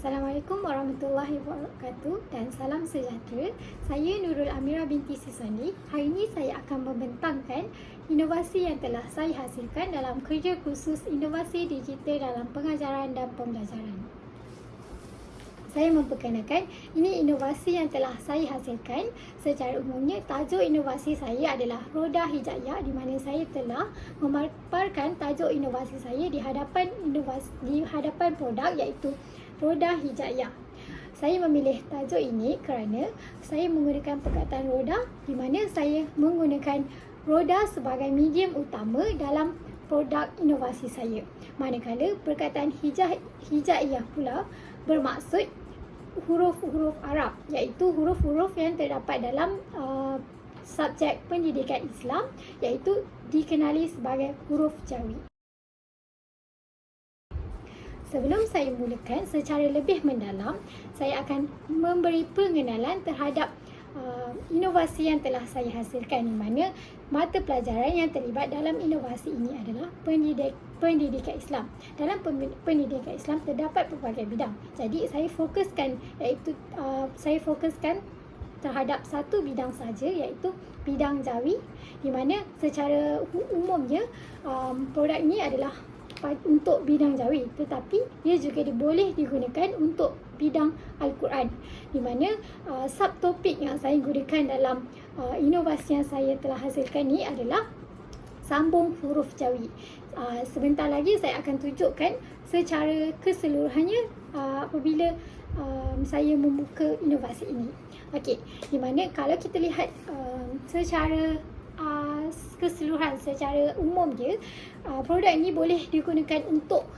Assalamualaikum warahmatullahi wabarakatuh dan salam sejahtera. Saya Nurul Amira binti Siswandi. Hari ini saya akan membentangkan inovasi yang telah saya hasilkan dalam kerja khusus inovasi digital dalam pengajaran dan pembelajaran. Saya memperkenalkan, ini inovasi yang telah saya hasilkan. Secara umumnya, tajuk inovasi saya adalah Roda Hijayah, di mana saya telah memaparkan tajuk inovasi saya di hadapan produk iaitu Roda Hijayah. Saya memilih tajuk ini kerana saya menggunakan perkataan roda, di mana saya menggunakan roda sebagai medium utama dalam produk inovasi saya. Manakala perkataan hijaiyah pula bermaksud huruf-huruf Arab, iaitu huruf-huruf yang terdapat dalam subjek pendidikan Islam, iaitu dikenali sebagai huruf Jawi. Sebelum saya mulakan secara lebih mendalam, saya akan memberi pengenalan terhadap inovasi yang telah saya hasilkan, di mana mata pelajaran yang terlibat dalam inovasi ini adalah pendidikan Islam. Dalam pendidikan Islam terdapat pelbagai bidang. Jadi saya fokuskan terhadap satu bidang saja, iaitu bidang Jawi, di mana secara umumnya produk ini adalah untuk bidang Jawi, tetapi ia juga boleh digunakan untuk bidang Al-Quran, di mana subtopik yang saya gunakan dalam inovasi yang saya telah hasilkan ini adalah sambung huruf Jawi. Sebentar lagi saya akan tunjukkan secara keseluruhannya apabila saya membuka inovasi ini. Okey, di mana kalau kita lihat secara keseluruhan, secara umum dia, produk ini boleh digunakan untuk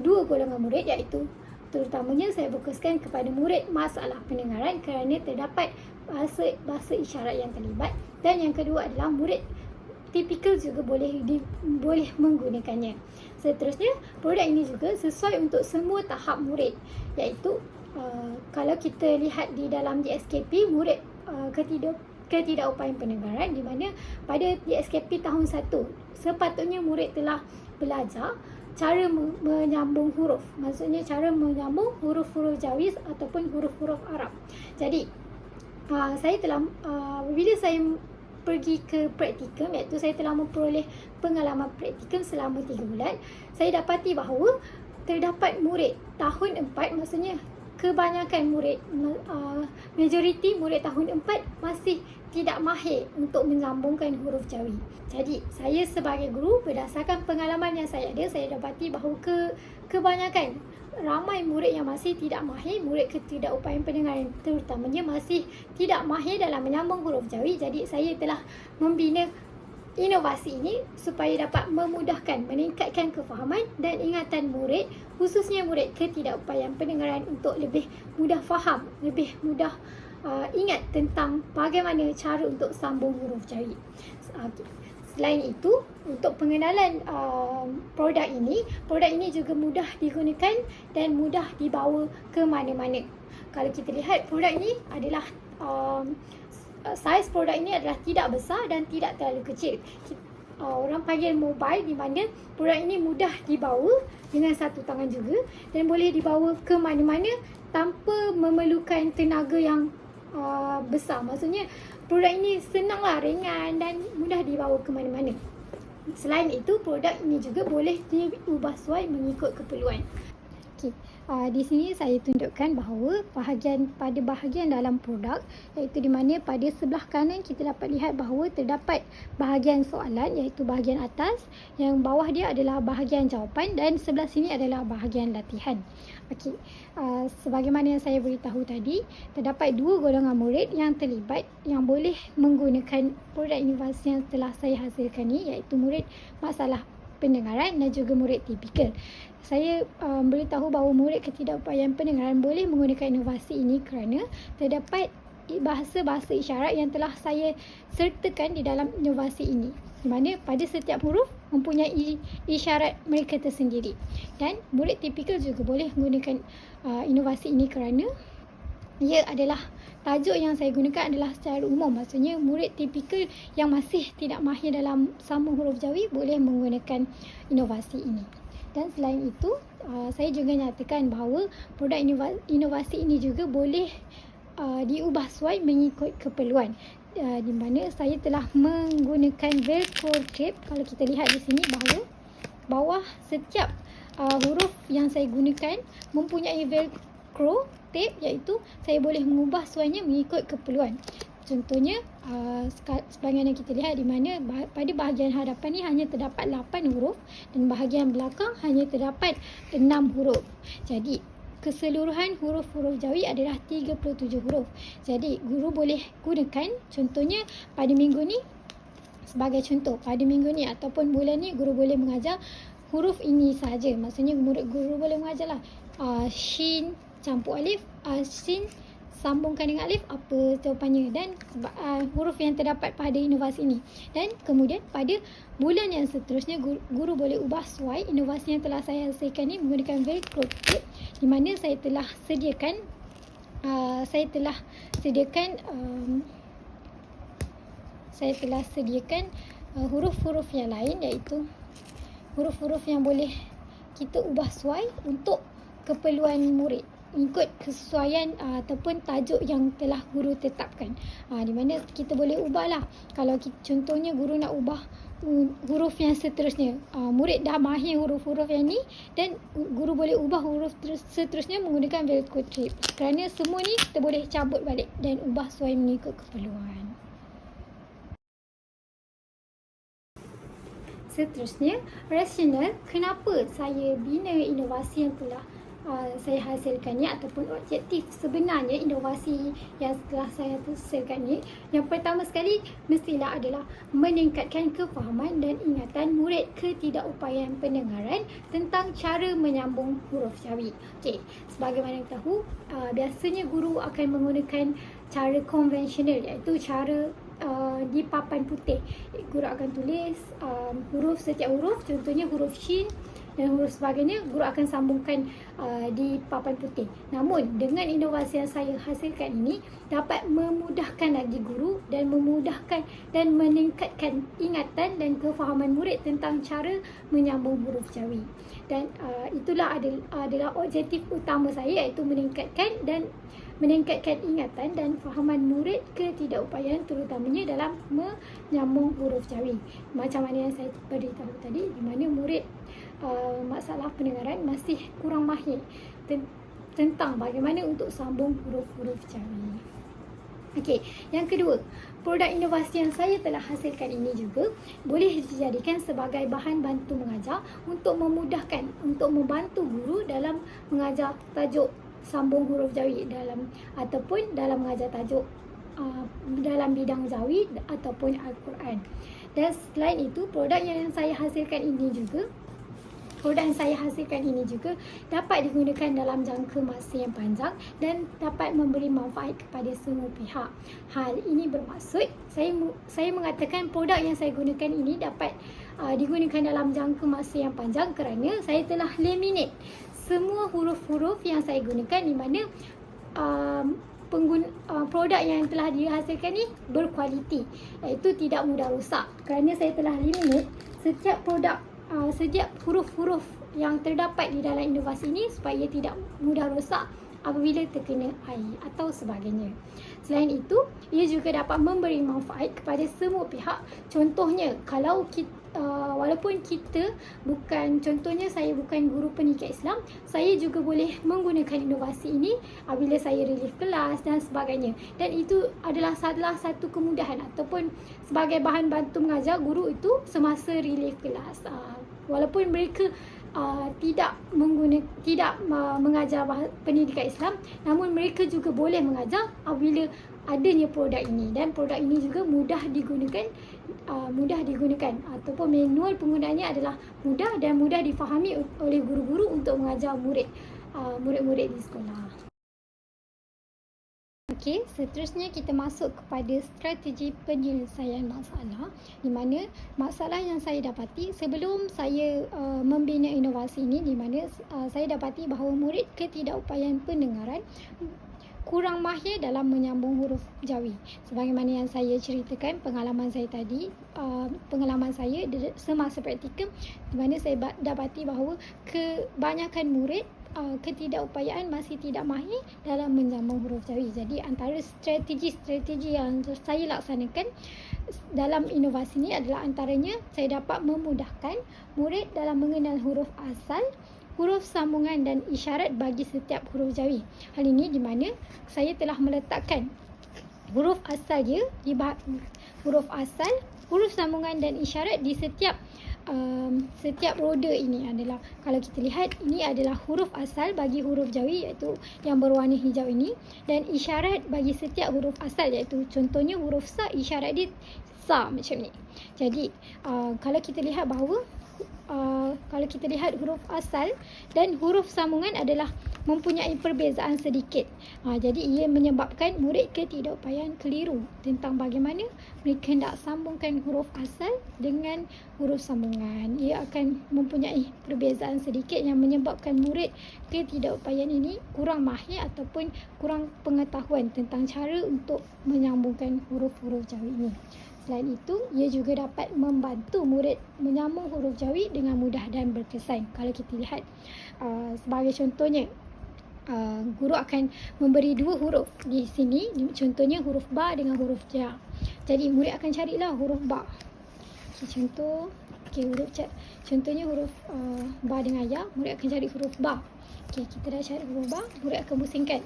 dua golongan murid, iaitu terutamanya saya fokuskan kepada murid masalah pendengaran kerana terdapat bahasa isyarat yang terlibat, dan yang kedua adalah murid tipikal juga boleh menggunakannya. Seterusnya, produk ini juga sesuai untuk semua tahap murid, iaitu kalau kita lihat di dalam DSKP murid ketidakupayaan pendengaran, di mana pada DSKP tahun 1 sepatutnya murid telah belajar cara menyambung huruf, maksudnya cara menyambung huruf-huruf Jawi ataupun huruf-huruf Arab. Jadi saya telah bila saya pergi ke praktikum, iaitu saya telah memperoleh pengalaman praktikum selama 3 bulan, saya dapati bahawa terdapat murid tahun 4, maksudnya kebanyakan murid, majoriti murid tahun 4 masih tidak mahir untuk menyambungkan huruf Jawi. Jadi, saya sebagai guru, berdasarkan pengalaman yang saya ada, saya dapati bahawa kebanyakan ramai murid yang masih tidak mahir, murid ketidakupayaan pendengaran terutamanya masih tidak mahir dalam menyambung huruf Jawi. Jadi, saya telah membina inovasi ini supaya dapat memudahkan, meningkatkan kefahaman dan ingatan murid, khususnya murid ketidakupayaan pendengaran, untuk lebih mudah faham, lebih mudah ingat tentang bagaimana cara untuk sambung huruf Jawi. Selain itu, untuk pengenalan produk ini juga mudah digunakan dan mudah dibawa ke mana-mana. Kalau kita lihat, produk ini adalah saiz produk ini adalah tidak besar dan tidak terlalu kecil. Orang panggil mobile, di mana produk ini mudah dibawa dengan satu tangan juga dan boleh dibawa ke mana-mana tanpa memerlukan tenaga yang besar. Maksudnya produk ini senanglah, ringan dan mudah dibawa ke mana-mana. Selain itu, produk ini juga boleh diubah sesuai mengikut keperluan. Okey, di sini saya tunjukkan bahawa bahagian dalam produk, iaitu di mana pada sebelah kanan kita dapat lihat bahawa terdapat bahagian soalan, iaitu bahagian atas, yang bawah dia adalah bahagian jawapan dan sebelah sini adalah bahagian latihan. Okey, sebagaimana yang saya beritahu tadi, terdapat dua golongan murid yang terlibat yang boleh menggunakan produk inovasi yang telah saya hasilkan ini, iaitu murid masalah pendengaran dan juga murid tipikal. Saya beritahu bahawa murid ketidakupayaan pendengaran boleh menggunakan inovasi ini kerana terdapat bahasa-bahasa isyarat yang telah saya sertakan di dalam inovasi ini, di mana pada setiap huruf mempunyai isyarat mereka tersendiri. Dan murid tipikal juga boleh menggunakan inovasi ini kerana ia adalah tajuk yang saya gunakan adalah secara umum, maksudnya murid tipikal yang masih tidak mahir dalam sambung huruf Jawi boleh menggunakan inovasi ini. Dan selain itu, saya juga nyatakan bahawa produk inovasi ini juga boleh diubah sesuai mengikut keperluan. Di mana saya telah menggunakan velcro tape. Kalau kita lihat di sini bahawa bawah setiap huruf yang saya gunakan mempunyai velcro tape, iaitu saya boleh mengubah sesuainya mengikut keperluan. Contohnya, sebagaimana kita lihat di mana pada bahagian hadapan ni hanya terdapat 8 huruf dan bahagian belakang hanya terdapat 6 huruf. Jadi, keseluruhan huruf-huruf Jawi adalah 37 huruf. Jadi, guru boleh gunakan, contohnya pada minggu ni, sebagai contoh, pada minggu ni ataupun bulan ni guru boleh mengajar huruf ini sahaja. Maksudnya guru boleh mengajarlah shin campur alif, shin sambungkan dengan alif, apa jawapannya, dan huruf yang terdapat pada inovasi ini. Dan kemudian pada bulan yang seterusnya guru boleh ubah sesuai inovasi yang telah saya hasilkan ni menggunakan velcro tape, di mana saya telah sediakan huruf-huruf yang lain, iaitu huruf-huruf yang boleh kita ubah sesuai untuk keperluan murid, ikut kesesuaian ataupun tajuk yang telah guru tetapkan. Di mana kita boleh ubahlah. Kalau contohnya guru nak ubah huruf yang seterusnya, murid dah mahir huruf-huruf yang ni, dan guru boleh ubah huruf seterusnya menggunakan velcro tape. Kerana semua ni kita boleh cabut balik dan ubah sesuai mengikut keperluan. Seterusnya, rasional kenapa saya bina inovasi yang telah saya hasilkan ni, ataupun objektif sebenarnya inovasi yang telah saya hasilkan ni. Yang pertama sekali mestilah adalah meningkatkan kefahaman dan ingatan murid ketidakupayaan pendengaran tentang cara menyambung huruf Jawi. Okey, sebagaimana kita tahu, biasanya guru akan menggunakan cara konvensional, iaitu cara di papan putih. Guru akan tulis setiap huruf, contohnya huruf shin dan huruf sebagainya, guru akan sambungkan di papan putih. Namun dengan inovasi yang saya hasilkan ini dapat memudahkan lagi guru dan memudahkan dan meningkatkan ingatan dan kefahaman murid tentang cara menyambung huruf Jawi. Dan itulah adalah objektif utama saya, iaitu meningkatkan ingatan dan fahaman murid ketidakupayaan, terutamanya dalam menyambung huruf Jawi. Macam mana yang saya beritahu tadi, di mana murid masalah pendengaran masih kurang mahir tentang bagaimana untuk sambung huruf-huruf Jawi. Okey, yang kedua, produk inovasi yang saya telah hasilkan ini juga boleh dijadikan sebagai bahan bantu mengajar untuk membantu guru dalam mengajar tajuk sambung huruf Jawi ataupun dalam mengajar tajuk dalam bidang Jawi ataupun Al-Quran. Dan selain itu, produk yang saya hasilkan ini juga dapat digunakan dalam jangka masa yang panjang dan dapat memberi manfaat kepada semua pihak. Hal ini bermaksud saya mengatakan produk yang saya gunakan ini dapat digunakan dalam jangka masa yang panjang kerana saya telah laminate semua huruf-huruf yang saya gunakan, di mana produk yang telah dihasilkan ni berkualiti, iaitu tidak mudah rosak. Kerana saya telah laminate setiap huruf-huruf yang terdapat di dalam inovasi ini supaya tidak mudah rosak apabila terkena air atau sebagainya. Selain itu, ia juga dapat memberi manfaat kepada semua pihak. Contohnya, kalau walaupun contohnya saya bukan guru pendidikan Islam, saya juga boleh menggunakan inovasi ini apabila saya relief kelas dan sebagainya. Dan itu adalah salah satu kemudahan ataupun sebagai bahan bantu mengajar guru itu semasa relief kelas. Walaupun mereka tidak mengajar pendidikan Islam, namun mereka juga boleh mengajar apabila adanya produk ini. Dan produk ini juga mudah digunakan ataupun manual penggunaannya adalah mudah dan mudah difahami oleh guru-guru untuk mengajar murid-murid di sekolah. Okey, seterusnya kita masuk kepada strategi penyelesaian masalah, di mana masalah yang saya dapati sebelum saya membina inovasi ini, di mana saya dapati bahawa murid ketidakupayaan pendengaran kurang mahir dalam menyambung huruf Jawi. Sebagaimana yang saya ceritakan, pengalaman saya tadi, pengalaman saya semasa praktikum, di mana saya dapati bahawa kebanyakan murid ketidakupayaan masih tidak mahir dalam menyambung huruf Jawi. Jadi antara strategi-strategi yang saya laksanakan dalam inovasi ini adalah antaranya saya dapat memudahkan murid dalam mengenal huruf asal, huruf sambungan dan isyarat bagi setiap huruf Jawi. Hal ini di mana saya telah meletakkan huruf asal dia di huruf asal, huruf sambungan dan isyarat di setiap roda ini adalah, kalau kita lihat, ini adalah huruf asal bagi huruf Jawi iaitu yang berwarna hijau ini, dan isyarat bagi setiap huruf asal iaitu contohnya huruf sa, isyarat dia sa macam ni. Jadi kalau kita lihat bahawa kalau kita lihat huruf asal dan huruf sambungan adalah mempunyai perbezaan sedikit. Jadi ia menyebabkan murid ketidakupayaan keliru tentang bagaimana mereka hendak sambungkan huruf asal dengan huruf sambungan. Ia akan mempunyai perbezaan sedikit yang menyebabkan murid ketidakupayaan ini kurang mahir ataupun kurang pengetahuan tentang cara untuk menyambungkan huruf-huruf Jawi ini. Selain itu, ia juga dapat membantu murid menyambung huruf Jawi dengan mudah dan berkesan. Kalau kita lihat sebagai contohnya, guru akan memberi dua huruf di sini, contohnya huruf ba dengan huruf ja. Jadi murid akan carilah huruf ba. Contohnya huruf ba dengan ya, murid akan cari huruf ba. Kita dah cari huruf ba, murid akan pusingkan.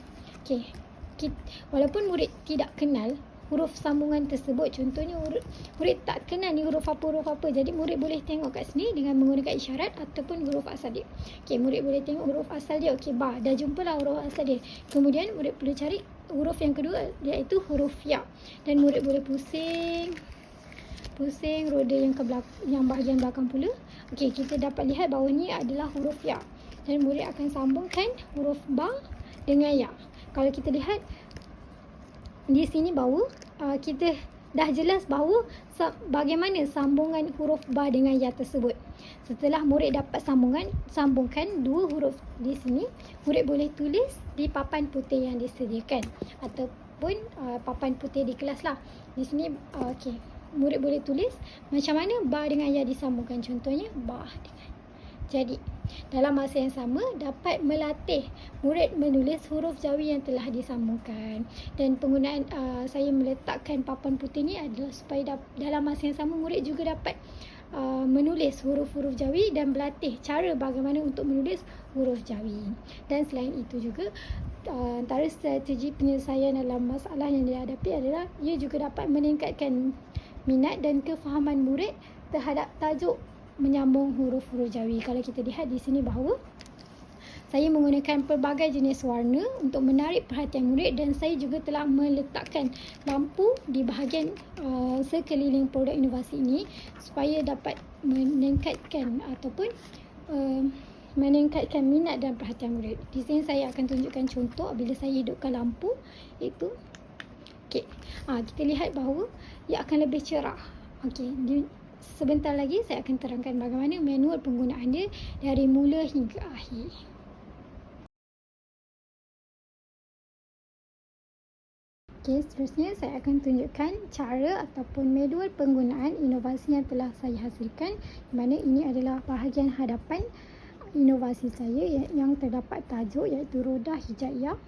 Walaupun murid tidak kenal huruf sambungan tersebut, contohnya murid tak kenal ni huruf apa, jadi murid boleh tengok kat sini dengan menggunakan isyarat ataupun huruf asal dia. Murid boleh tengok huruf asal dia, ba, dah jumpalah huruf asal dia. Kemudian murid perlu cari huruf yang kedua iaitu huruf ya, dan murid boleh pusing roda yang bahagian belakang pula. Kita dapat lihat bahawa ni adalah huruf ya, dan murid akan sambungkan huruf ba dengan ya. Kalau kita lihat di sini bahawa kita dah jelas bahawa bagaimana sambungan huruf ba dengan ya tersebut. Setelah murid dapat sambungkan dua huruf di sini, murid boleh tulis di papan putih yang disediakan ataupun papan putih di kelas lah. Di sini murid boleh tulis macam mana ba dengan ya disambungkan, contohnya ba dengan. Jadi, dalam masa yang sama dapat melatih murid menulis huruf Jawi yang telah disambungkan. Dan penggunaan saya meletakkan papan putih ni adalah supaya dalam masa yang sama murid juga dapat menulis huruf-huruf Jawi dan berlatih cara bagaimana untuk menulis huruf Jawi. Dan selain itu juga, antara strategi penyelesaian dalam masalah yang dihadapi adalah ia juga dapat meningkatkan minat dan kefahaman murid terhadap tajuk menyambung huruf-huruf Jawi. Kalau kita lihat di sini bahawa saya menggunakan pelbagai jenis warna untuk menarik perhatian murid, dan saya juga telah meletakkan lampu di bahagian sekeliling produk inovasi ini supaya dapat meningkatkan ataupun meningkatkan minat dan perhatian murid. Di sini saya akan tunjukkan contoh bila saya hidupkan lampu, iaitu kita lihat bahawa ia akan lebih cerah. Sebentar lagi saya akan terangkan bagaimana manual penggunaan dia dari mula hingga akhir. Seterusnya saya akan tunjukkan cara ataupun manual penggunaan inovasi yang telah saya hasilkan, di mana ini adalah bahagian hadapan inovasi saya yang terdapat tajuk iaitu roda hijaiyah.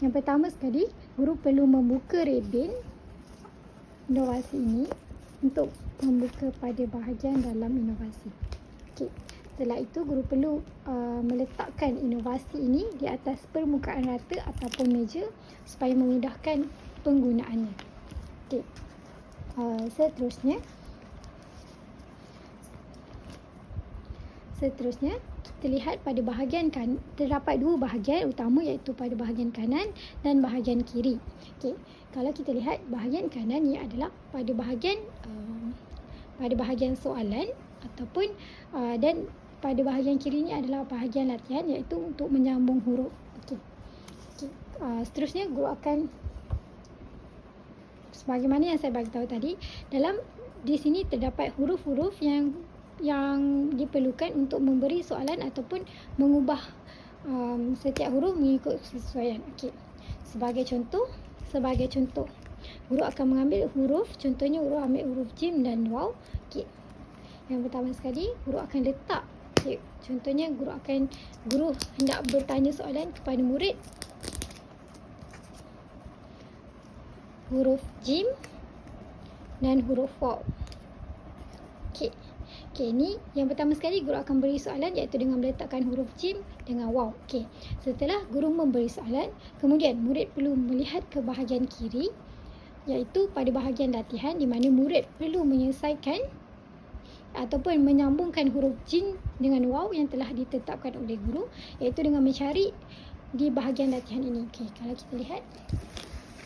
Yang pertama sekali, guru perlu membuka rebin inovasi ini untuk membuka pada bahagian dalam inovasi. Setelah itu, guru perlu meletakkan inovasi ini di atas permukaan rata ataupun meja supaya memudahkan penggunaannya. Seterusnya kita lihat pada bahagian terdapat dua bahagian utama, iaitu pada bahagian kanan dan bahagian kiri. Kalau kita lihat bahagian kanan ni adalah pada bahagian soalan ataupun dan pada bahagian kiri ni adalah bahagian latihan, iaitu untuk menyambung huruf. Seterusnya guru akan, sebagaimana yang saya bagi tahu tadi, di sini terdapat huruf-huruf yang diperlukan untuk memberi soalan ataupun mengubah setiap huruf mengikut kesesuaian. Sebagai contoh, guru akan mengambil huruf, contohnya guru ambil huruf jim dan waw. Okey. Yang pertama sekali, guru akan letak. Okey, contohnya guru hendak bertanya soalan kepada murid. Huruf jim dan huruf waw. Okey. Okey, ni yang pertama sekali guru akan beri soalan iaitu dengan meletakkan huruf jim dengan waw. Okey. Setelah guru memberi soalan, kemudian murid perlu melihat ke bahagian kiri iaitu pada bahagian latihan di mana murid perlu menyelesaikan ataupun menyambungkan huruf jim dengan waw yang telah ditetapkan oleh guru iaitu dengan mencari di bahagian latihan ini. Okey, kalau kita lihat,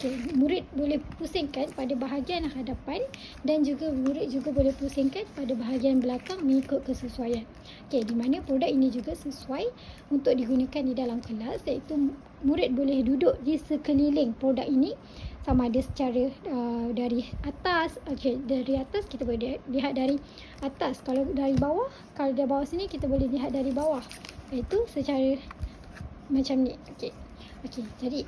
okey, murid boleh pusingkan pada bahagian hadapan dan juga murid juga boleh pusingkan pada bahagian belakang mengikut kesesuaian. Okey, di mana produk ini juga sesuai untuk digunakan di dalam kelas iaitu murid boleh duduk di sekeliling produk ini sama ada secara dari atas. Okey, dari atas kita boleh lihat dari atas. Kalau dari bawah sini kita boleh lihat dari bawah. Iaitu secara macam ni. Okey. Okey, jadi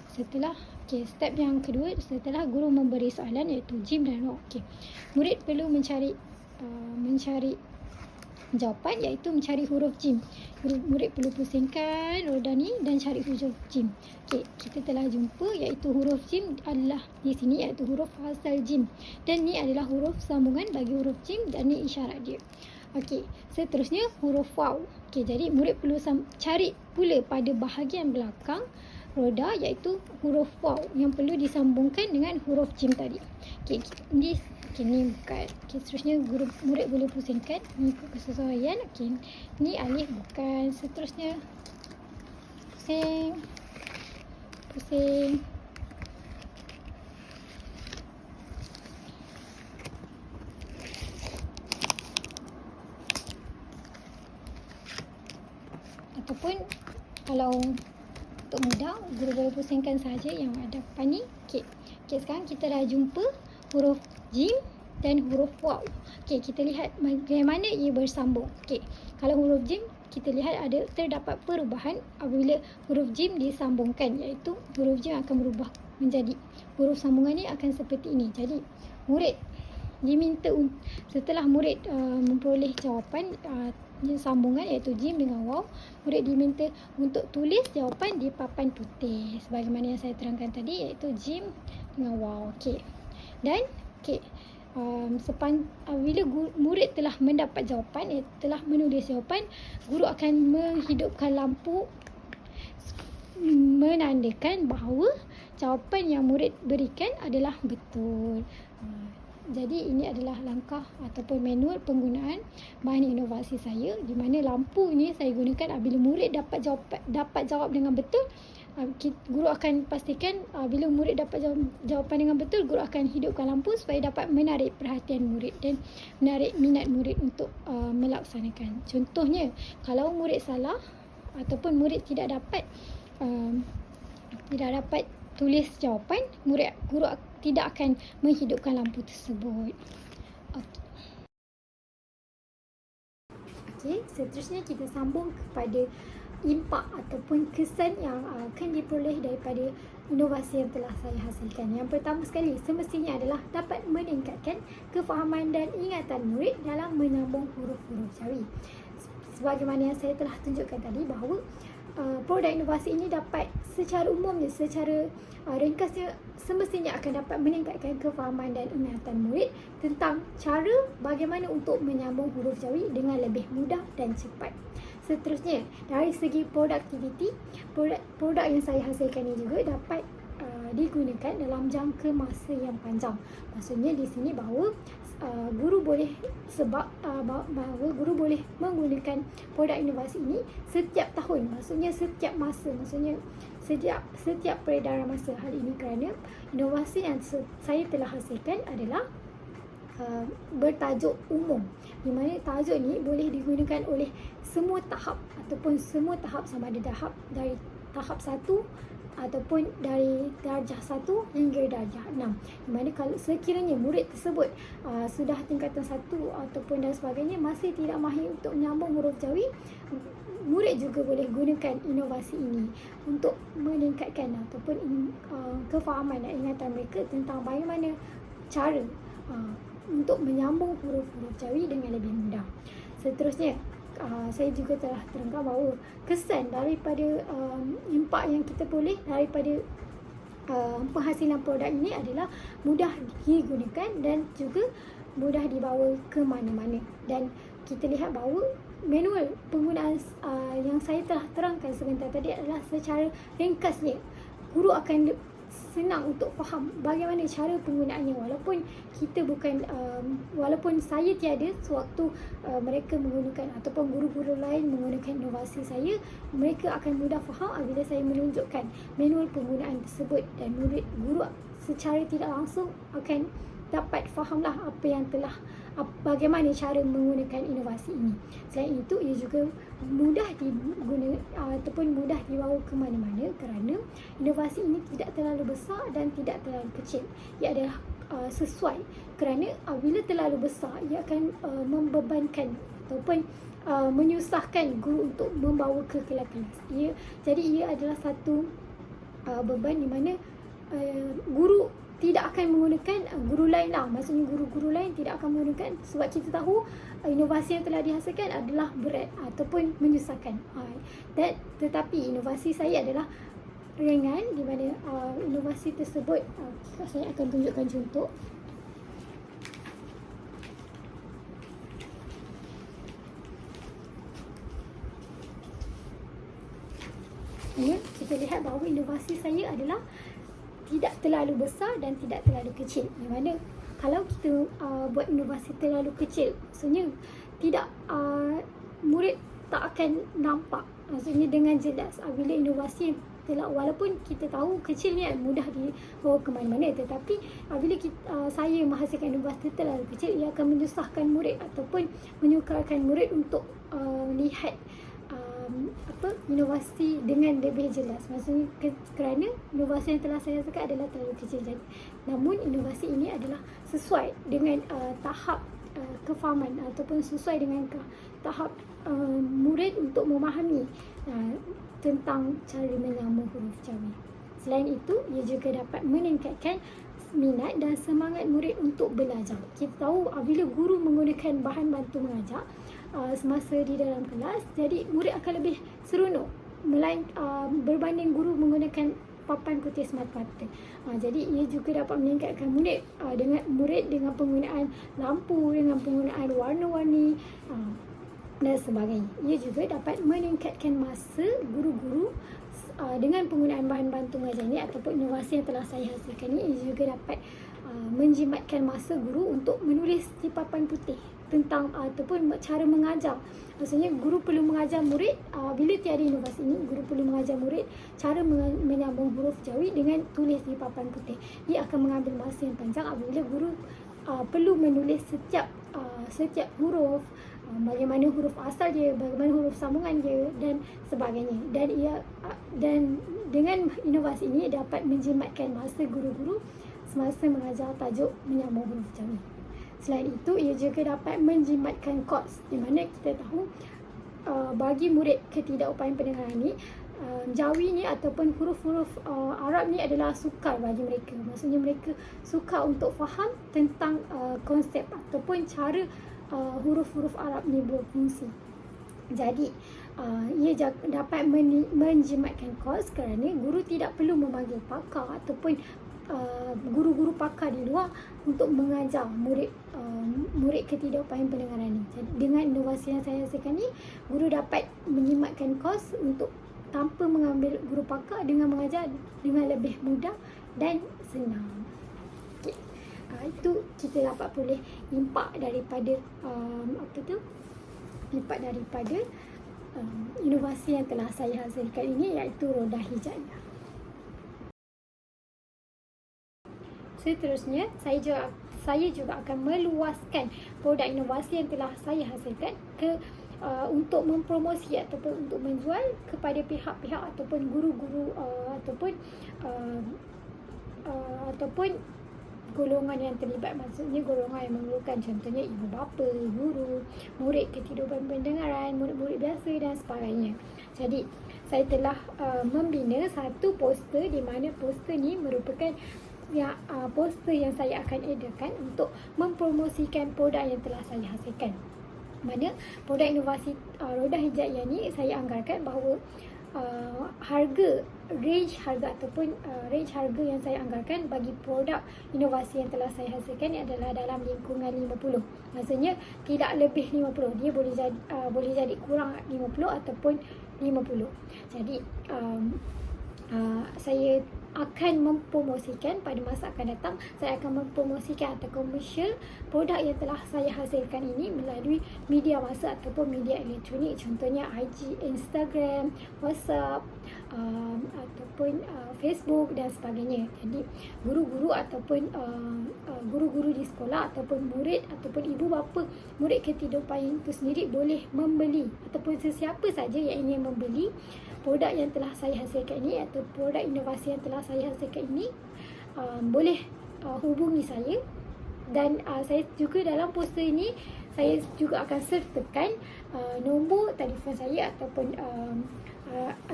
step yang kedua, setelah guru memberi soalan iaitu jim dan waw. Okey. Murid perlu mencari jawapan iaitu mencari huruf jim. Murid perlu pusingkan roda ni dan cari huruf jim. Okey, kita telah jumpa iaitu huruf jim adalah di sini iaitu huruf asal jim. Dan ni adalah huruf sambungan bagi huruf jim dan ni isyarat dia. Okey, seterusnya huruf waw. Okey, jadi murid perlu cari pula pada bahagian belakang roda iaitu huruf waw yang perlu disambungkan dengan huruf jim tadi. Okey, ni bukan. Okey, seterusnya murid boleh pusingkan mengikut kesesuaian. Okey, ni alif bukan. Seterusnya pusing. Ataupun kalau untuk mudah, guru boleh pusingkan saja yang ada depan ni. Okey, sekarang kita dah jumpa huruf jim dan huruf waw. Okey, kita lihat bagaimana ia bersambung. Okey, kalau huruf jim kita lihat terdapat perubahan apabila huruf jim disambungkan iaitu huruf jim akan berubah menjadi huruf sambungan ni akan seperti ini. Jadi murid diminta setelah murid memperoleh jawapan sambungan iaitu jim dengan waw, murid diminta untuk tulis jawapan di papan putih sebagaimana yang saya terangkan tadi iaitu jim dengan waw. Okey. Dan bila murid telah mendapat jawapan, telah menulis jawapan, guru akan menghidupkan lampu menandakan bahawa jawapan yang murid berikan adalah betul. Jadi ini adalah langkah ataupun manual penggunaan bahan inovasi saya di mana lampu ni saya gunakan apabila murid dapat jawab dengan betul. Guru akan pastikan bila murid dapat jawapan dengan betul, guru akan hidupkan lampu supaya dapat menarik perhatian murid dan menarik minat murid untuk melaksanakan. Contohnya, kalau murid salah ataupun murid tidak dapat tulis jawapan, guru tidak akan menghidupkan lampu tersebut. Okey, seterusnya kita sambung kepada impak ataupun kesan yang akan diperoleh daripada inovasi yang telah saya hasilkan. Yang pertama sekali semestinya adalah dapat meningkatkan kefahaman dan ingatan murid dalam menyambung huruf-huruf Jawi. Sebagaimana yang saya telah tunjukkan tadi bahawa produk inovasi ini dapat secara umumnya, secara ringkasnya semestinya akan dapat meningkatkan kefahaman dan ingatan murid tentang cara bagaimana untuk menyambung huruf Jawi dengan lebih mudah dan cepat. Seterusnya, dari segi produktiviti, produk yang saya hasilkan ini juga dapat digunakan dalam jangka masa yang panjang. Maksudnya di sini bahawa guru boleh menggunakan produk inovasi ini setiap tahun, maksudnya setiap masa, maksudnya setiap peredaran masa. Hal ini kerana inovasi yang saya telah hasilkan adalah bertajuk umum, di mana tajuk ni boleh digunakan oleh semua tahap ataupun semua tahap, sama ada dari tahap 1 ataupun dari darjah 1 hingga darjah 6. Di mana kalau sekiranya murid tersebut sudah tingkatan 1 ataupun dan sebagainya masih tidak mahir untuk menyambung huruf jawi, murid juga boleh gunakan inovasi ini untuk meningkatkan ataupun kefahaman dan ingatan mereka tentang bagaimana cara untuk menyambung huruf-huruf jawi dengan lebih mudah. Seterusnya, saya juga telah terangkan bahawa kesan daripada impak yang kita boleh daripada penghasilan produk ini adalah mudah digunakan dan juga mudah dibawa ke mana-mana. Dan kita lihat bahawa manual penggunaan yang saya telah terangkan sebentar tadi adalah secara ringkasnya guru akan senang untuk faham bagaimana cara penggunaannya, walaupun kita bukan walaupun saya tiada sewaktu mereka menggunakan ataupun guru-guru lain menggunakan inovasi saya, mereka akan mudah faham apabila saya menunjukkan manual penggunaan tersebut, dan guru secara tidak langsung akan dapat fahamlah apa yang telah bagaimana cara menggunakan inovasi ini. Selain itu, ia juga mudah diguna ataupun mudah dibawa ke mana-mana kerana inovasi ini tidak terlalu besar dan tidak terlalu kecil. Ia adalah sesuai, kerana apabila terlalu besar ia akan membebankan ataupun menyusahkan guru untuk membawa ke kelas-kelas. Jadi ia adalah satu beban di mana guru tidak akan menggunakan, guru lain lah, maksudnya guru-guru lain tidak akan menggunakan, sebab kita tahu inovasi yang telah dihasilkan adalah berat ataupun menyusahkan. Tetapi inovasi saya adalah ringan, di mana inovasi tersebut saya akan tunjukkan contoh. Ya, kita lihat bahawa inovasi saya adalah tidak terlalu besar dan tidak terlalu kecil. Di mana kalau kita buat inovasi terlalu kecil, maksudnya tidak murid tak akan nampak, maksudnya dengan jelas apabila inovasi telah, walaupun kita tahu kecilnya mudah dibawa ke mana-mana, tetapi apabila saya menghasilkan inovasi terlalu kecil, ia akan menyusahkan murid ataupun menyukarkan murid untuk lihat inovasi dengan lebih jelas. Maksudnya kerana inovasi yang telah saya hasilkan adalah terlalu kecil. Namun inovasi ini adalah sesuai dengan tahap kefahaman ataupun sesuai dengan tahap murid untuk memahami tentang cara menyambung huruf jawi. Selain itu, ia juga dapat meningkatkan minat dan semangat murid untuk belajar. Kita tahu apabila guru menggunakan bahan bantu mengajar semasa di dalam kelas, jadi murid akan lebih seronok berbanding guru menggunakan papan putih semata-mata. Jadi ia juga dapat meningkatkan murid dengan penggunaan lampu, dengan penggunaan warna-warni dan sebagainya. Ia juga dapat meningkatkan masa guru-guru dengan penggunaan bahan bantu mengajar ini ataupun inovasi yang telah saya hasilkan ini. Ia juga dapat menjimatkan masa guru untuk menulis di papan putih tentang ataupun cara mengajar. Maksudnya guru perlu mengajar murid, bila tiada inovasi ini, guru perlu mengajar murid cara menyambung huruf jawi dengan tulis di papan putih. Ia akan mengambil masa yang panjang apabila guru perlu menulis setiap huruf, bagaimana huruf asal dia, bagaimana huruf sambungan dia dan sebagainya. Dan dengan inovasi ini dapat menjimatkan masa guru-guru semasa mengajar tajuk menyambung huruf jawi. Selain itu, ia juga dapat menjimatkan kos, di mana kita tahu bagi murid ketidakupayaan pendengaran ni, jawi ni ataupun huruf-huruf Arab ni adalah sukar bagi mereka. Maksudnya mereka sukar untuk faham tentang konsep ataupun cara huruf-huruf Arab ni berfungsi. Jadi ia dapat menjimatkan kos kerana guru tidak perlu memanggil pakar ataupun guru-guru pakar di luar untuk mengajar murid ketidakupayaan pendengaran ni. Jadi dengan inovasi yang saya hasilkan ni, guru dapat menjimatkan kos untuk tanpa mengambil guru pakar, dengan mengajar dengan lebih mudah dan senang. Okay. Itu kita dapat boleh impak daripada inovasi yang telah saya hasilkan ini, iaitu Rodah Hijaiyah. Seterusnya, saya juga akan meluaskan produk inovasi yang telah saya hasilkan ke untuk mempromosi ataupun untuk menjual kepada pihak-pihak ataupun guru-guru uh, ataupun golongan yang terlibat, maksudnya golongan yang memerlukan, contohnya ibu bapa, guru, murid kehidupan pendengaran, murid-murid biasa dan sebagainya. Jadi saya telah membina satu poster di mana poster ni merupakan poster yang saya akan edarkan untuk mempromosikan produk yang telah saya hasilkan. Mana produk inovasi Roda Hijaiyah ni saya anggarkan bahawa range harga yang saya anggarkan bagi produk inovasi yang telah saya hasilkan ni adalah dalam lingkungan 50. Maksudnya tidak lebih 50. Dia boleh jadi kurang 50 ataupun 50. Jadi saya akan mempromosikan pada masa akan datang, saya akan mempromosikan atau komersial produk yang telah saya hasilkan ini melalui media massa ataupun media elektronik, contohnya IG, Instagram, WhatsApp, ataupun Facebook dan sebagainya. Jadi guru-guru ataupun guru-guru di sekolah ataupun murid ataupun ibu bapa murid ketidakupayaan itu sendiri boleh membeli, ataupun sesiapa saja yang ingin membeli produk yang telah saya hasilkan ini atau produk inovasi yang telah saya hasilkan ini, boleh hubungi saya. Dan saya juga dalam poster ini saya juga akan sertakan nombor telefon saya ataupun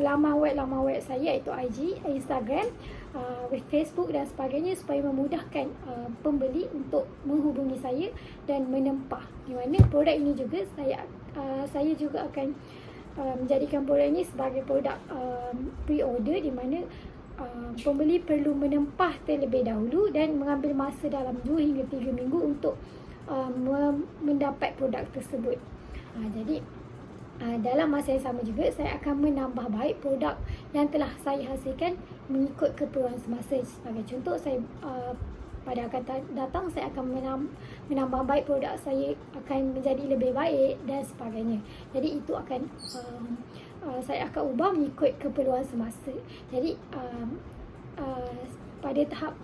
laman web saya, iaitu IG, Instagram, Facebook dan sebagainya, supaya memudahkan pembeli untuk menghubungi saya dan menempah. Di mana produk ini juga saya juga akan menjadikan produk ini sebagai produk pre-order, di mana pembeli perlu menempah terlebih dahulu dan mengambil masa dalam 2 hingga 3 minggu untuk mendapat produk tersebut. Jadi dalam masa yang sama juga saya akan menambah baik produk yang telah saya hasilkan mengikut keperluan semasa. Sebagai contoh, saya pada akan datang saya akan menambah baik produk saya, akan menjadi lebih baik dan sebagainya. Jadi itu akan saya akan ubah mengikut keperluan semasa. Jadi pada tahap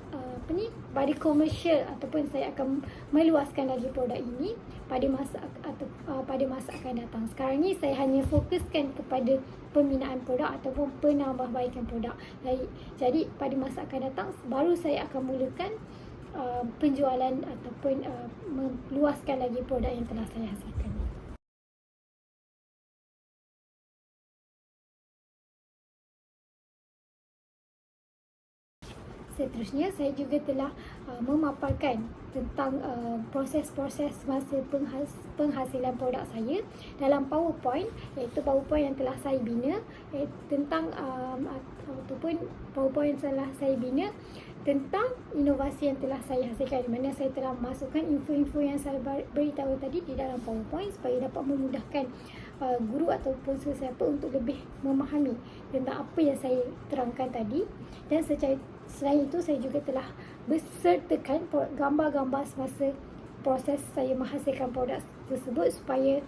pada komersial ataupun saya akan meluaskan lagi produk ini pada masa akan datang. Sekarang ni saya hanya fokuskan kepada pembinaan produk ataupun penambahbaikan produk. Jadi pada masa akan datang baru saya akan mulakan penjualan ataupun meluaskan lagi produk yang telah saya hasilkan. Seterusnya, saya juga telah memaparkan tentang proses-proses masa penghasilan produk saya dalam PowerPoint, iaitu PowerPoint yang telah saya bina tentang ataupun PowerPoint yang telah saya bina tentang inovasi yang telah saya hasilkan, di mana saya telah masukkan info-info yang saya beritahu tadi di dalam PowerPoint supaya dapat memudahkan guru ataupun sesiapa untuk lebih memahami tentang apa yang saya terangkan tadi. Dan selain itu, saya juga telah bersertakan gambar-gambar semasa proses saya menghasilkan produk tersebut supaya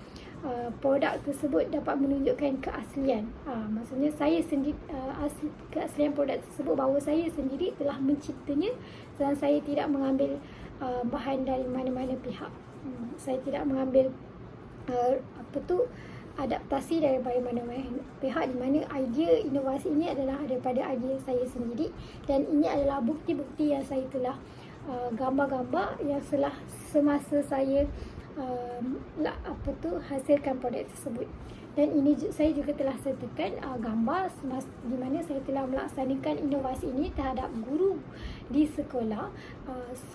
produk tersebut dapat menunjukkan keaslian. Maksudnya saya sendiri keaslian produk tersebut bahawa saya sendiri telah menciptanya dan saya tidak mengambil bahan dari mana-mana pihak. Saya tidak mengambil adaptasi daripada mana-mana pihak, di mana idea inovasi ini adalah daripada idea saya sendiri, dan ini adalah bukti-bukti yang saya telah gambar-gambar yang semasa saya hasilkan produk tersebut. Dan ini saya juga telah sertakan gambar di mana saya telah melaksanakan inovasi ini terhadap guru di sekolah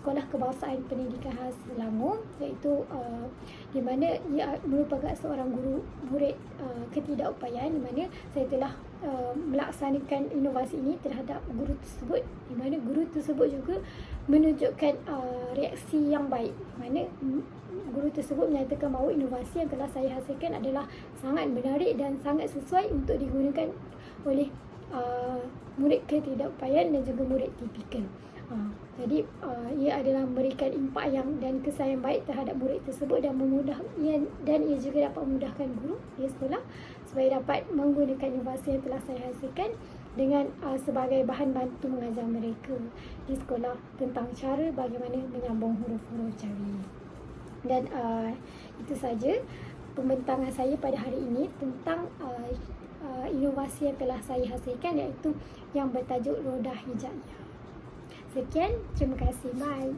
Kebangsaan Pendidikan Khas Selangor, iaitu di mana ia merupakan seorang guru murid ketidakupayaan, di mana saya telah melaksanakan inovasi ini terhadap guru tersebut, di mana guru tersebut juga menunjukkan reaksi yang baik, di mana guru tersebut menyatakan bahawa inovasi yang telah saya hasilkan adalah sangat menarik dan sangat sesuai untuk digunakan oleh murid ketidakupayaan dan juga murid tipikal. Jadi ia adalah memberikan impak dan kesan yang baik terhadap murid tersebut, dan ia juga dapat memudahkan guru di sekolah supaya dapat menggunakan inovasi yang telah saya hasilkan dengan sebagai bahan bantu mengajar mereka di sekolah tentang cara bagaimana menyambung huruf-huruf Jawi. Dan itu saja pembentangan saya pada hari ini tentang inovasi yang telah saya hasilkan, iaitu yang bertajuk Roda Hijaiyah. Sekian, terima kasih. Bye.